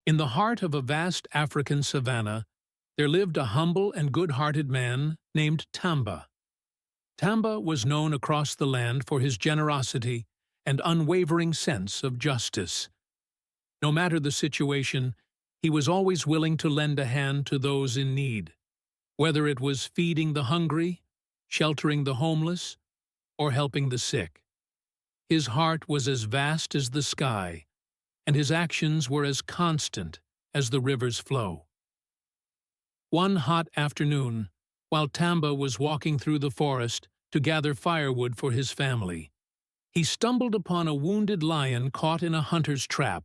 In the heart of a vast African savanna, there lived a humble and good-hearted man named Tamba. Tamba was known across the land for his generosity and unwavering sense of justice. No matter the situation, he was always willing to lend a hand to those in need, whether it was feeding the hungry, sheltering the homeless, or helping the sick. His heart was as vast as the sky, and his actions were as constant as the river's flow. One hot afternoon, while Tamba was walking through the forest to gather firewood for his family, he stumbled upon a wounded lion caught in a hunter's trap.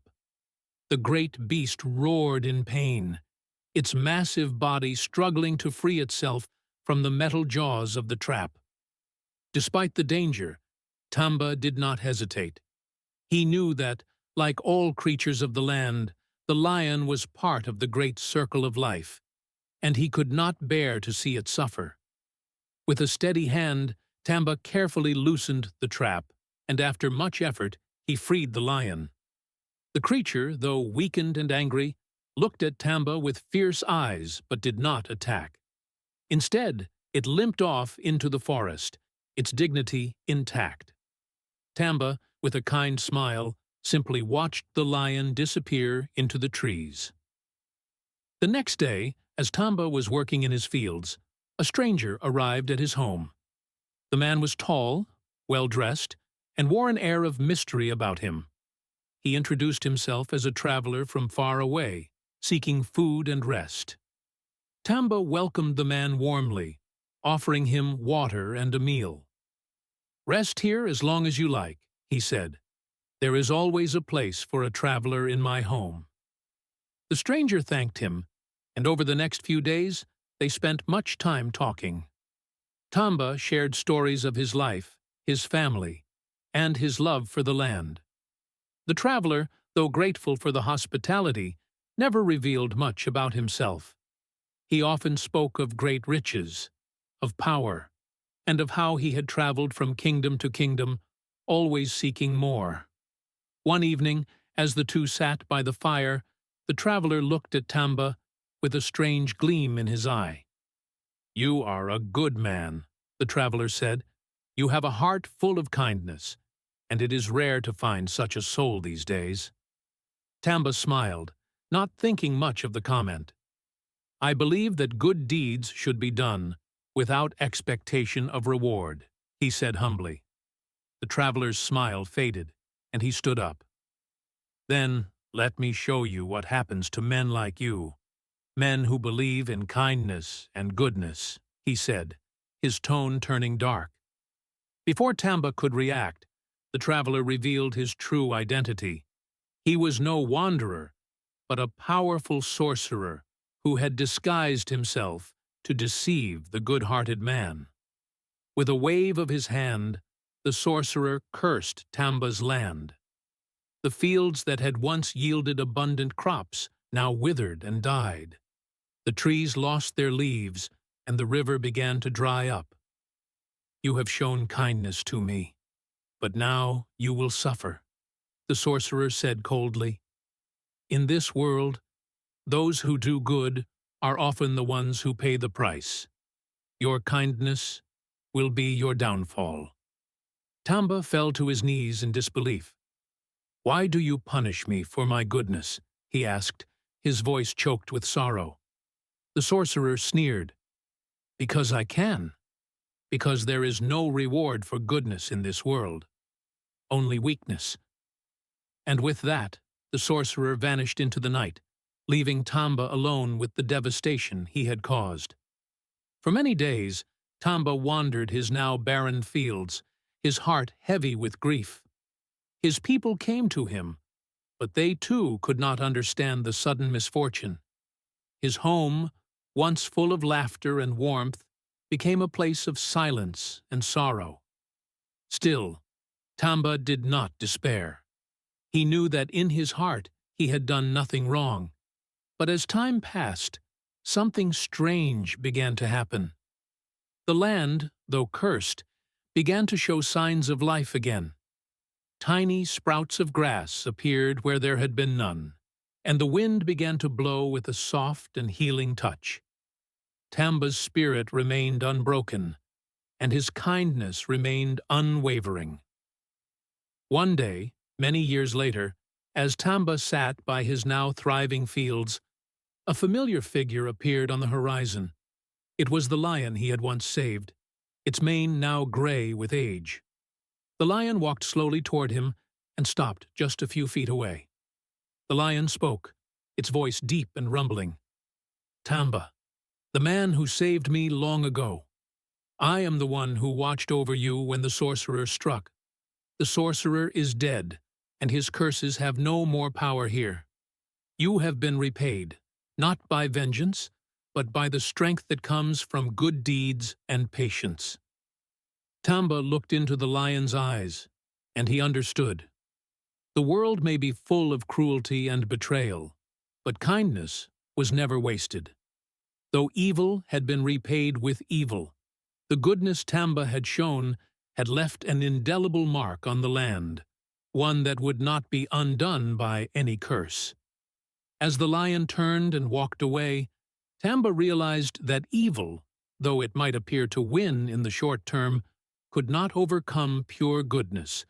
The great beast roared in pain, its massive body struggling to free itself from the metal jaws of the trap. Despite the danger, Tamba did not hesitate. He knew that, like all creatures of the land, the lion was part of the great circle of life, and he could not bear to see it suffer. With a steady hand, Tamba carefully loosened the trap, and after much effort, he freed the lion. The creature, though weakened and angry, looked at Tamba with fierce eyes but did not attack. Instead, it limped off into the forest, its dignity intact. Tamba, with a kind smile, simply watched the lion disappear into the trees. The next day, as Tamba was working in his fields, a stranger arrived at his home. The man was tall, well-dressed, and wore an air of mystery about him. He introduced himself as a traveler from far away, seeking food and rest. Tamba welcomed the man warmly, offering him water and a meal. "Rest here as long as you like," he said. "There is always a place for a traveler in my home." The stranger thanked him, and over the next few days, they spent much time talking. Tamba shared stories of his life, his family, and his love for the land. The traveler, though grateful for the hospitality, never revealed much about himself. He often spoke of great riches, of power, and of how he had traveled from kingdom to kingdom, always seeking more. One evening, as the two sat by the fire, the traveler looked at Tamba with a strange gleam in his eye. "You are a good man," the traveler said. "You have a heart full of kindness, and it is rare to find such a soul these days." Tamba smiled, not thinking much of the comment. "I believe that good deeds should be done without expectation of reward," he said humbly. The traveler's smile faded, and he stood up. "Then let me show you what happens to men like you, men who believe in kindness and goodness," he said, his tone turning dark. Before Tamba could react, the traveler revealed his true identity. He was no wanderer, but a powerful sorcerer who had disguised himself to deceive the good-hearted man. With a wave of his hand, the sorcerer cursed Tamba's land. The fields that had once yielded abundant crops now withered and died. The trees lost their leaves, and the river began to dry up. "You have shown kindness to me, but now you will suffer," the sorcerer said coldly. "In this world, those who do good are often the ones who pay the price. Your kindness will be your downfall." Tamba fell to his knees in disbelief. "Why do you punish me for my goodness?" he asked, his voice choked with sorrow. The sorcerer sneered. "Because I can. Because there is no reward for goodness in this world. Only weakness." And with that, the sorcerer vanished into the night, leaving Tamba alone with the devastation he had caused. For many days, Tamba wandered his now barren fields, his heart heavy with grief. His people came to him, but they too could not understand the sudden misfortune. His home, once full of laughter and warmth, became a place of silence and sorrow. Still, Tamba did not despair. He knew that in his heart he had done nothing wrong. But as time passed, something strange began to happen. The land, though cursed, began to show signs of life again. Tiny sprouts of grass appeared where there had been none. and the wind began to blow with a soft and healing touch. Tamba's spirit remained unbroken, and his kindness remained unwavering. One day, many years later, as Tamba sat by his now thriving fields, a familiar figure appeared on the horizon. It was the lion he had once saved, its mane now gray with age. The lion walked slowly toward him and stopped just a few feet away. The lion spoke, its voice deep and rumbling. "Tamba, the man who saved me long ago. I am the one who watched over you when the sorcerer struck. The sorcerer is dead, and his curses have no more power here. You have been repaid, not by vengeance, but by the strength that comes from good deeds and patience." Tamba looked into the lion's eyes, and he understood. The world may be full of cruelty and betrayal, but kindness was never wasted. Though evil had been repaid with evil, the goodness Tamba had shown had left an indelible mark on the land, one that would not be undone by any curse. As the lion turned and walked away, Tamba realized that evil, though it might appear to win in the short term, could not overcome pure goodness.